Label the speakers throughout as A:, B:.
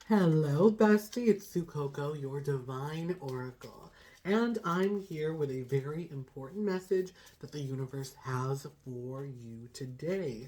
A: Hello, bestie. It's SuCoco, your divine oracle. And I'm here with a very important message that the universe has for you today.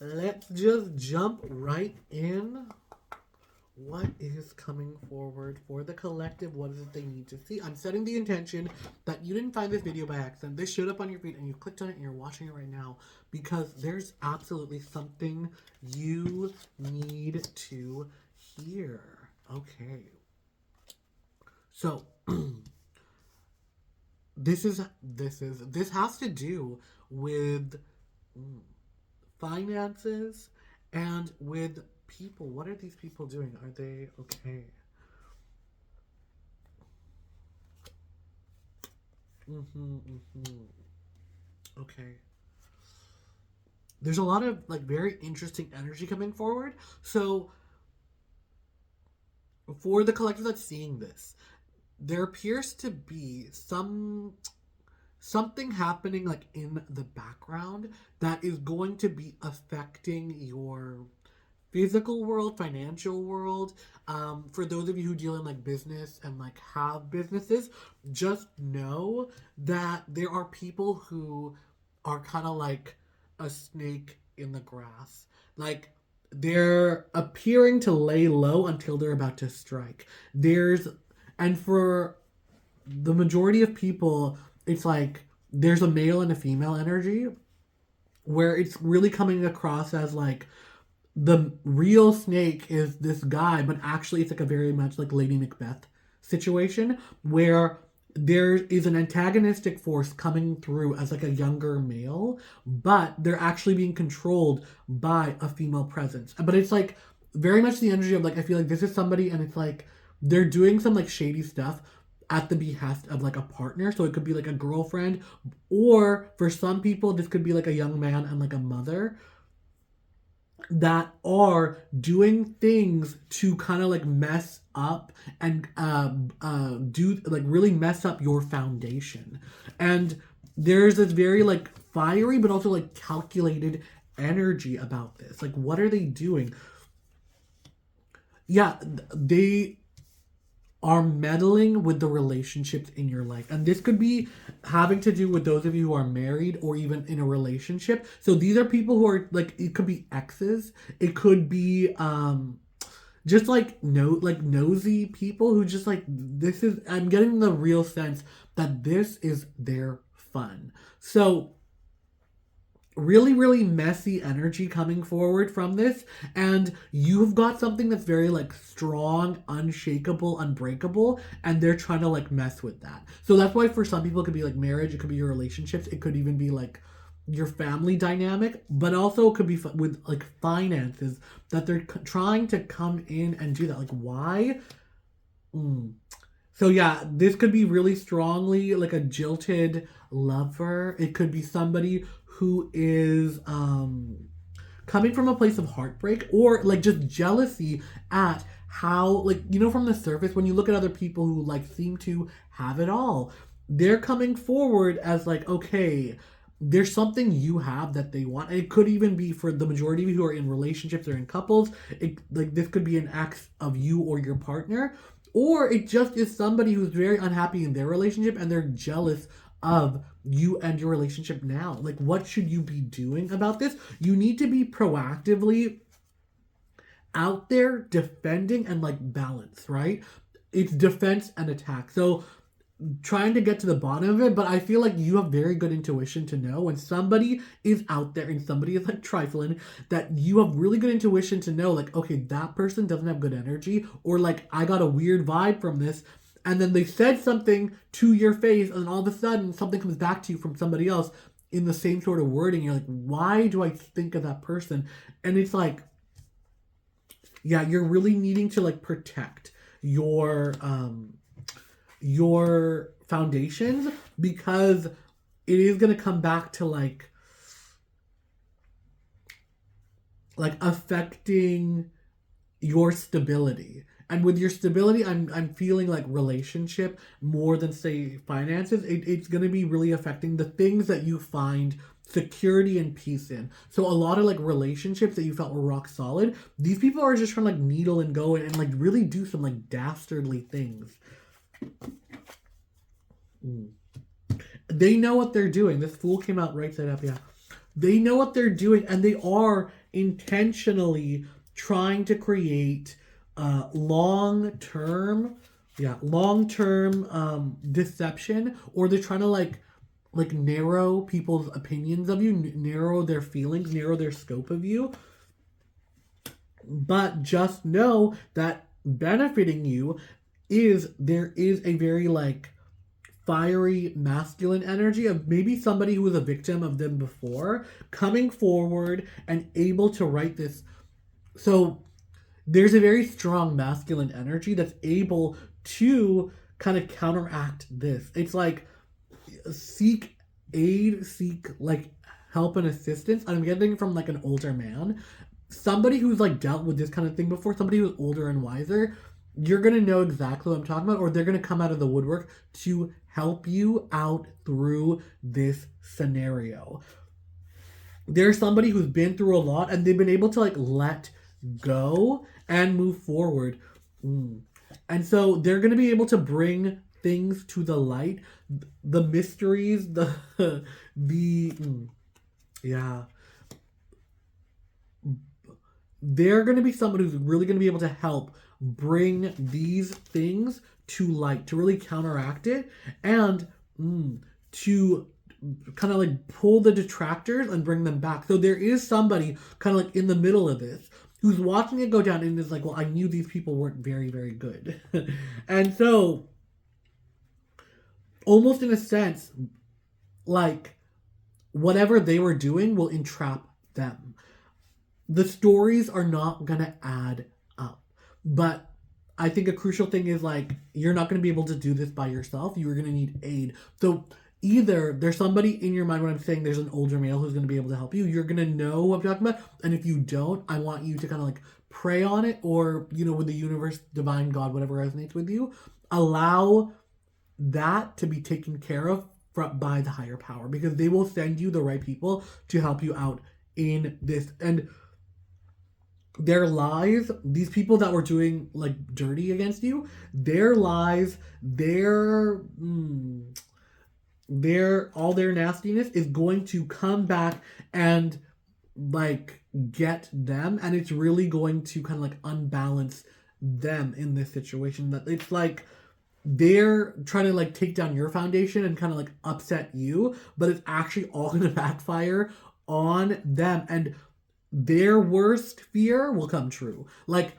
A: Let's just jump right in. What is coming forward for the collective? What is it they need to see? I'm setting the intention that you didn't find this video by accident. This showed up on your feed and you clicked on it and you're watching it right now because there's absolutely something you need to hear. Okay. So this has to do with finances and with people. What are these people doing? Are they okay? Okay. There's a lot of like very interesting energy coming forward. So for the collective that's seeing this, there appears to be something happening like in the background that is going to be affecting your physical world, financial world. For those of you who deal in like business and like have businesses, just know that there are people who are kind of like a snake in the grass. Like they're appearing to lay low until they're about to strike. And for the majority of people, it's like there's a male and a female energy where it's really coming across as like the real snake is this guy, but actually it's like a very much like Lady Macbeth situation where there is an antagonistic force coming through as like a younger male, but they're actually being controlled by a female presence. But it's like very much the energy of like I feel like this is somebody and it's like they're doing some like shady stuff at the behest of like a partner. So it could be like a girlfriend, or for some people this could be like a young man and like a mother that are doing things to kind of like mess up and do like really mess up your foundation. And there's this very like fiery but also like calculated energy about this. Like, what are they doing? Yeah, they are meddling with the relationships in your life. And this could be having to do with those of you who are married or even in a relationship. So these are people who are like it could be exes, it could be just like nosy people who just like this is I'm getting the real sense that this is their fun. So really really messy energy coming forward from this, and you've got something that's very like strong, unshakable, unbreakable, and they're trying to like mess with that. So that's why for some people it could be like marriage, it could be your relationships, it could even be like your family dynamic, but also it could be with like finances that they're trying to come in and do that. Like why? Mm. So yeah, this could be really strongly like a jilted lover. It could be somebody who is coming from a place of heartbreak or like just jealousy at how like from the surface when you look at other people who like seem to have it all, they're coming forward as like okay, there's something you have that they want. It could even be for the majority of you who are in relationships or in couples. It like this could be an act of you or your partner, or it just is somebody who's very unhappy in their relationship and they're jealous of you and your relationship now. Like, what should you be doing about this? You need to be proactively out there defending and like balance, right? It's defense and attack. So trying to get to the bottom of it, but I feel like you have very good intuition to know when somebody is out there and somebody is like trifling, that you have really good intuition to know like, okay, that person doesn't have good energy, or like I got a weird vibe from this, and then they said something to your face and all of a sudden something comes back to you from somebody else in the same sort of wording. You're like, why do I think of that person? And it's like, yeah, you're really needing to like protect your foundations, because it is going to come back to like affecting your stability. And with your stability, I'm feeling like relationship more than say finances. It's going to be really affecting the things that you find security and peace in. So a lot of like relationships that you felt were rock solid, these people are just trying to like needle and go and like really do some like dastardly things. They know what they're doing. This Fool came out right side up, yeah. They know what they're doing, and they are intentionally trying to create long-term deception, or they're trying to like narrow people's opinions of you, narrow their feelings, narrow their scope of you. But just know that benefiting you is there is a very like fiery masculine energy of maybe somebody who was a victim of them before coming forward and able to write this. So there's a very strong masculine energy that's able to kind of counteract this. It's like seek aid, seek like help and assistance. I'm getting it from like an older man, somebody who's like dealt with this kind of thing before, somebody who's older and wiser. You're gonna know exactly what I'm talking about, or they're gonna come out of the woodwork to help you out through this scenario. There's somebody who's been through a lot and they've been able to like let go and move forward. And so they're gonna be able to bring things to the light, the mysteries, yeah. They're going to be someone who's really going to be able to help bring these things to light, to really counteract it, and to kind of like pull the detractors and bring them back. So there is somebody kind of like in the middle of this who's watching it go down and is like, well, I knew these people weren't very, very good. And so, almost in a sense, like whatever they were doing will entrap them. The stories are not going to add up. But I think a crucial thing is like, you're not going to be able to do this by yourself. You're going to need aid. So either there's somebody in your mind when I'm saying there's an older male who's going to be able to help you. You're going to know what I'm talking about. And if you don't, I want you to kind of like pray on it, or, you know, with the universe, divine, God, whatever resonates with you, allow that to be taken care of by the higher power, because they will send you the right people to help you out in this. And their lies, these people that were doing like dirty against you, their lies, their all their nastiness is going to come back and like get them, and it's really going to kind of like unbalance them in this situation. That it's like they're trying to like take down your foundation and kind of like upset you, but it's actually all going to backfire on them, and their worst fear will come true. Like,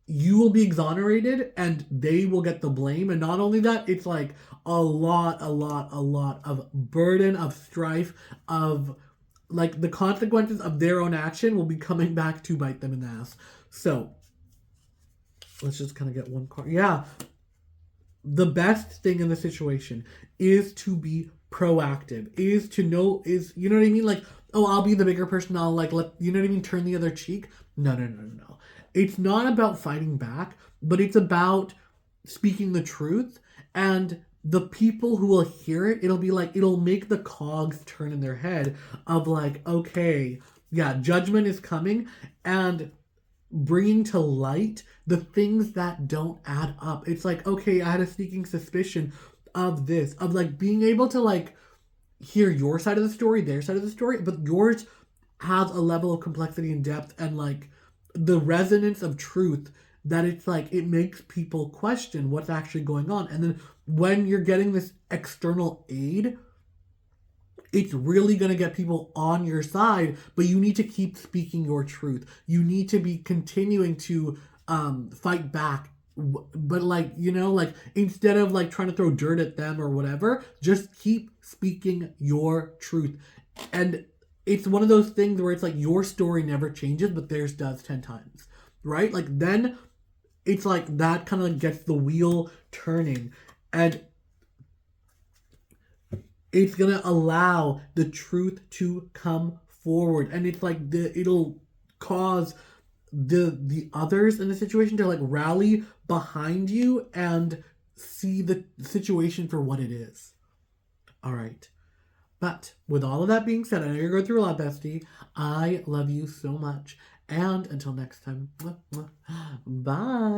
A: you will be exonerated and they will get the blame. And not only that, it's like a lot of burden, of strife, of like the consequences of their own action will be coming back to bite them in the ass. So let's just kind of get one card. Yeah. The best thing in the situation is to be proactive, is to know, is, you know what I mean? Like, oh, I'll be the bigger person, I'll like, let, you know what I mean? Turn the other cheek. No. It's not about fighting back, but it's about speaking the truth. And the people who will hear it, it'll be like, it'll make the cogs turn in their head of like, okay, yeah, judgment is coming, and bringing to light the things that don't add up. It's like, okay, I had a sneaking suspicion of this, of like being able to like hear your side of the story, their side of the story, but yours has a level of complexity and depth and like the resonance of truth that it's like it makes people question what's actually going on. And then when you're getting this external aid, it's really going to get people on your side, but you need to keep speaking your truth. You need to be continuing to fight back. But like, you know, like instead of like trying to throw dirt at them or whatever, just keep speaking your truth. And it's one of those things where it's like your story never changes, but theirs does 10 times, right? Like then it's like that kind of like gets the wheel turning, and it's going to allow the truth to come forward. And it's like it'll cause the others in the situation to like rally behind you and see the situation for what it is. All right. But with all of that being said, I know you're going through a lot, bestie. I love you so much. And until next time, bye.